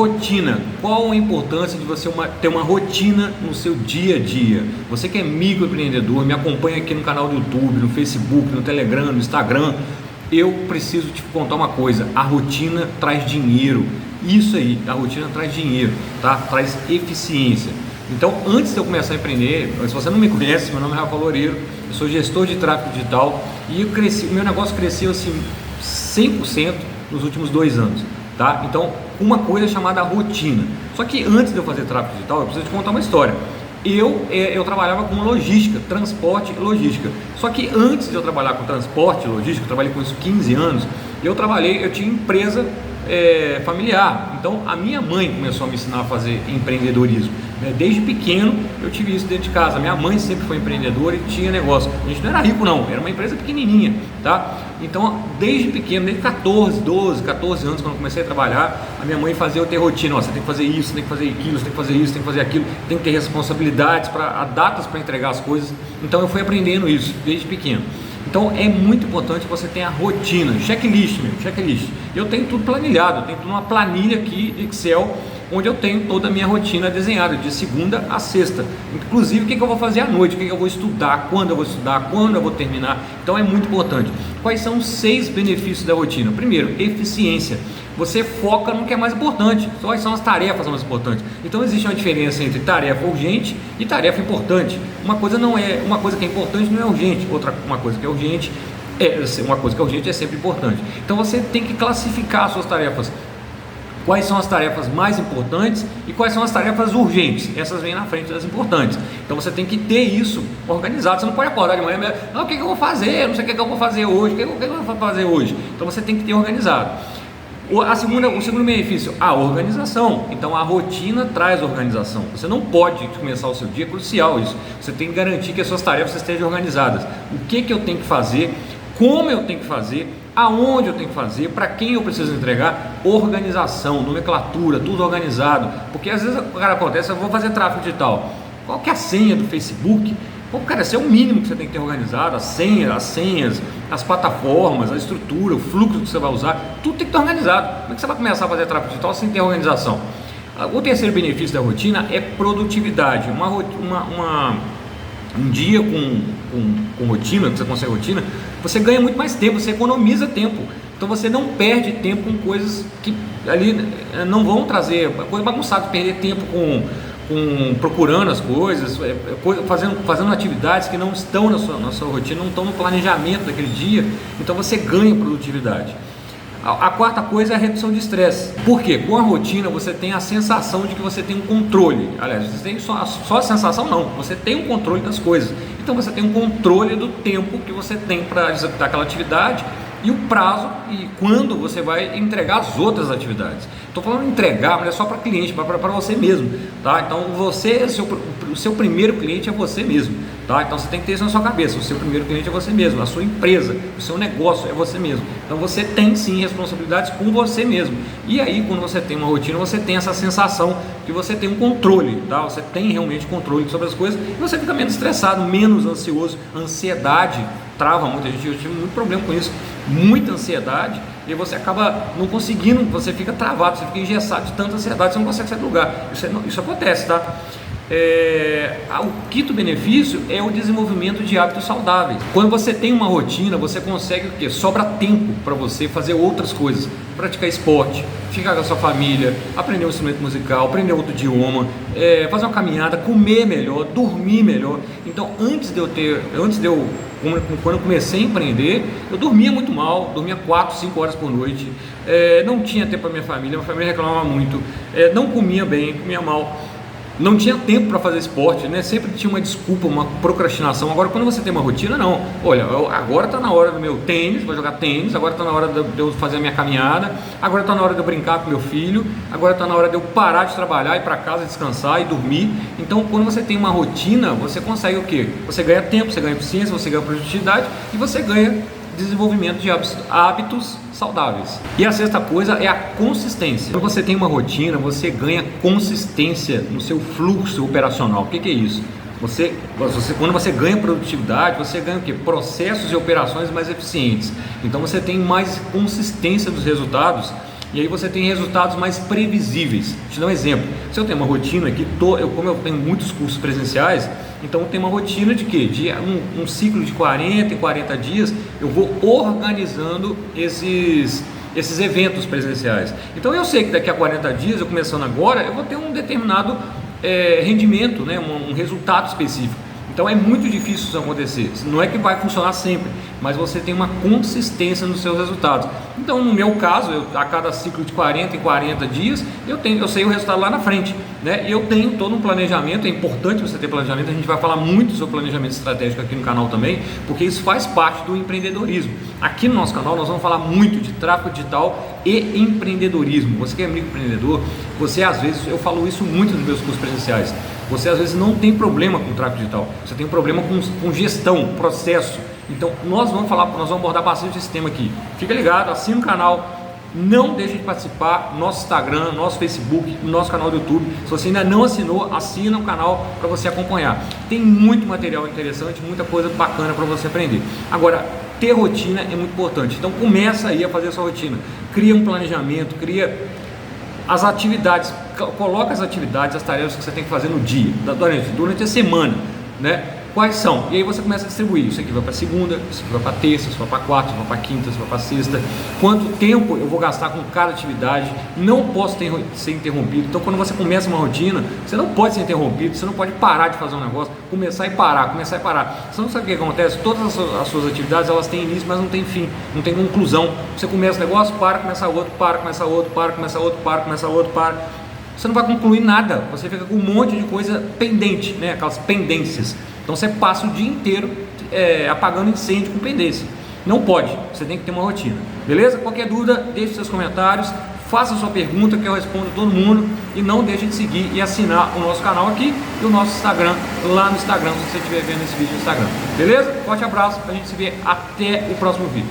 Rotina. Qual a importância de você ter uma rotina no seu dia a dia? Você que é microempreendedor, me acompanha aqui no canal do YouTube, no Facebook, no Telegram, no Instagram. Eu preciso te contar uma coisa: a rotina traz dinheiro. Isso aí, a rotina traz dinheiro, tá? Traz eficiência. Então, antes de eu começar a empreender, se você não me conhece, meu nome é Rafael Loureiro, eu sou gestor de tráfego digital e o meu negócio cresceu assim 100% nos últimos 2 anos, tá? Então, uma coisa chamada rotina. Só que antes de eu fazer tráfego digital, eu preciso te contar uma história. Eu trabalhava com logística, transporte e logística. Só que antes de eu trabalhar com transporte e logística, eu trabalhei com isso 15 anos, eu tinha empresa familiar. Então a minha mãe começou a me ensinar a fazer empreendedorismo, né? Desde pequeno eu tive isso dentro de casa. Minha mãe sempre foi empreendedora e tinha negócio. A gente não era rico não, era uma empresa pequenininha, tá? Então desde pequeno, desde 14 anos, quando eu comecei a trabalhar, a minha mãe fazia eu ter rotina. Você tem que fazer isso, você tem que fazer aquilo, você tem que fazer isso, você tem que fazer aquilo, tem que ter responsabilidades, datas para entregar as coisas. Então eu fui aprendendo isso desde pequeno. Então é muito importante que você tenha rotina, checklist. Eu tenho tudo planilhado, eu tenho tudo numa planilha aqui Excel, onde eu tenho toda a minha rotina desenhada, de segunda a sexta. Inclusive o que eu vou fazer à noite, o que eu vou estudar, quando eu vou terminar. Então é muito importante. Quais são os 6 benefícios da rotina? Primeiro, eficiência. Você foca no que é mais importante. Quais são as tarefas mais importantes? Então existe uma diferença entre tarefa urgente e tarefa importante. Uma coisa que é importante não é urgente, uma coisa que é urgente é sempre importante. Então você tem que classificar as suas tarefas. Quais são as tarefas mais importantes e quais são as tarefas urgentes? Essas vêm na frente das importantes. Então você tem que ter isso organizado. Você não pode acordar de manhã e o que eu vou fazer? Não sei o que eu vou fazer hoje. O que eu vou fazer hoje? Então você tem que ter organizado. O segundo benefício, a organização. Então a rotina traz organização. Você não pode começar o seu dia, é crucial isso. Você tem que garantir que as suas tarefas estejam organizadas. O que eu tenho que fazer, como eu tenho que fazer, aonde eu tenho que fazer, para quem eu preciso entregar. Organização, nomenclatura, tudo organizado. Porque às vezes o cara acontece, eu vou fazer tráfego digital. Qual que é a senha do Facebook? Pô, cara, esse é o mínimo que você tem que ter organizado. As senhas, as plataformas, a estrutura, o fluxo que você vai usar, tudo tem que estar organizado. Como é que você vai começar a fazer tráfego digital sem ter organização? O terceiro benefício da rotina é produtividade. Um dia com rotina, que você consegue rotina, você ganha muito mais tempo, você economiza tempo. Então você não perde tempo com coisas que ali não vão trazer, coisa bagunçada, perder tempo procurando as coisas, fazendo atividades que não estão na sua rotina, não estão no planejamento daquele dia. Então você ganha produtividade. A quarta coisa é a redução de estresse. Por quê? Com a rotina você tem a sensação de que você tem um controle. Aliás, você tem só a sensação não, você tem um controle das coisas. Então você tem um controle do tempo que você tem para executar aquela atividade e o prazo e quando você vai entregar as outras atividades. Estou falando entregar, mas é só para cliente, para você mesmo, tá? Então o seu primeiro cliente é você mesmo, tá? Então você tem que ter isso na sua cabeça. O seu primeiro cliente é você mesmo, a sua empresa, o seu negócio é você mesmo. Então você tem sim responsabilidades com você mesmo. E aí quando você tem uma rotina, você tem essa sensação que você tem um controle, tá? Você tem realmente controle sobre as coisas e você fica menos estressado, menos ansioso. Ansiedade trava muita gente. Eu tive muito problema com isso, muita ansiedade, e você acaba não conseguindo, você fica travado, você fica engessado de tanta ansiedade, você não consegue sair do lugar. Isso acontece, tá? O quinto benefício é o desenvolvimento de hábitos saudáveis. Quando você tem uma rotina, você consegue o quê? Sobra tempo para você fazer outras coisas, praticar esporte, ficar com a sua família, aprender um instrumento musical, aprender outro idioma, fazer uma caminhada, comer melhor, dormir melhor. Então, quando eu comecei a empreender, eu dormia muito mal, dormia 4, 5 horas por noite, não tinha tempo para minha família reclamava muito, não comia bem, comia mal, não tinha tempo para fazer esporte, né? Sempre tinha uma desculpa, uma procrastinação. Agora, quando você tem uma rotina, não. Olha, agora está na hora do meu tênis, vou jogar tênis, agora está na hora de eu fazer a minha caminhada, agora está na hora de eu brincar com meu filho, agora está na hora de eu parar de trabalhar, ir para casa, descansar e dormir. Então, quando você tem uma rotina, você consegue o quê? Você ganha tempo, você ganha eficiência, você ganha produtividade e você ganha desenvolvimento de hábitos saudáveis. E a sexta coisa é a consistência. Quando você tem uma rotina, você ganha consistência no seu fluxo operacional. O que é isso? Quando você ganha produtividade, você ganha o quê? Processos e operações mais eficientes. Então você tem mais consistência dos resultados E aí você tem resultados mais previsíveis. Vou te dar um exemplo. Se eu tenho uma rotina aqui, como eu tenho muitos cursos presenciais, então eu tenho uma rotina de quê? De um ciclo de 40 e 40 dias, eu vou organizando esses eventos presenciais. Então eu sei que daqui a 40 dias, eu começando agora, eu vou ter um determinado rendimento, né? Um resultado específico. Então é muito difícil isso acontecer. Não é que vai funcionar sempre, mas você tem uma consistência nos seus resultados. Então no meu caso, a cada ciclo de 40 em 40 dias, eu sei o resultado lá na frente, né? E eu tenho todo um planejamento. É importante você ter planejamento. A gente vai falar muito sobre planejamento estratégico aqui no canal também, porque isso faz parte do empreendedorismo. Aqui no nosso canal nós vamos falar muito de tráfego digital e empreendedorismo. Você que é microempreendedor, você às vezes, eu falo isso muito nos meus cursos presenciais, você às vezes não tem problema com tráfego digital, você tem problema com gestão, processo. Então nós vamos abordar bastante esse tema aqui. Fica ligado, assina o canal, não deixe de participar, nosso Instagram, nosso Facebook, nosso canal do YouTube. Se você ainda não assinou, assina o canal para você acompanhar. Tem muito material interessante, muita coisa bacana para você aprender. Agora, ter rotina é muito importante. Então começa aí a fazer a sua rotina. Cria um planejamento, cria as atividades, coloca as atividades, as tarefas que você tem que fazer no dia, durante a semana, né? Quais são? E aí você começa a distribuir. Isso aqui vai para segunda, isso aqui vai para terça, isso vai para quarta, isso vai para quinta, isso vai para sexta. Quanto tempo eu vou gastar com cada atividade? Não posso ser interrompido. Então quando você começa uma rotina, você não pode ser interrompido, você não pode parar de fazer um negócio, começar e parar. Você não sabe o que acontece? Todas as suas atividades, elas têm início, mas não tem fim, não tem conclusão. Você começa um negócio, para, começa outro, para, começa outro, para, começa outro, para, começa outro, para. Você não vai concluir nada, você fica com um monte de coisa pendente, né? Aquelas pendências. Então você passa o dia inteiro apagando incêndio com pendência. Não pode, você tem que ter uma rotina. Beleza? Qualquer dúvida, deixe seus comentários, faça sua pergunta que eu respondo todo mundo. E não deixe de seguir e assinar o nosso canal aqui e o nosso Instagram lá no Instagram, se você estiver vendo esse vídeo no Instagram. Beleza? Forte abraço, a gente se vê até o próximo vídeo.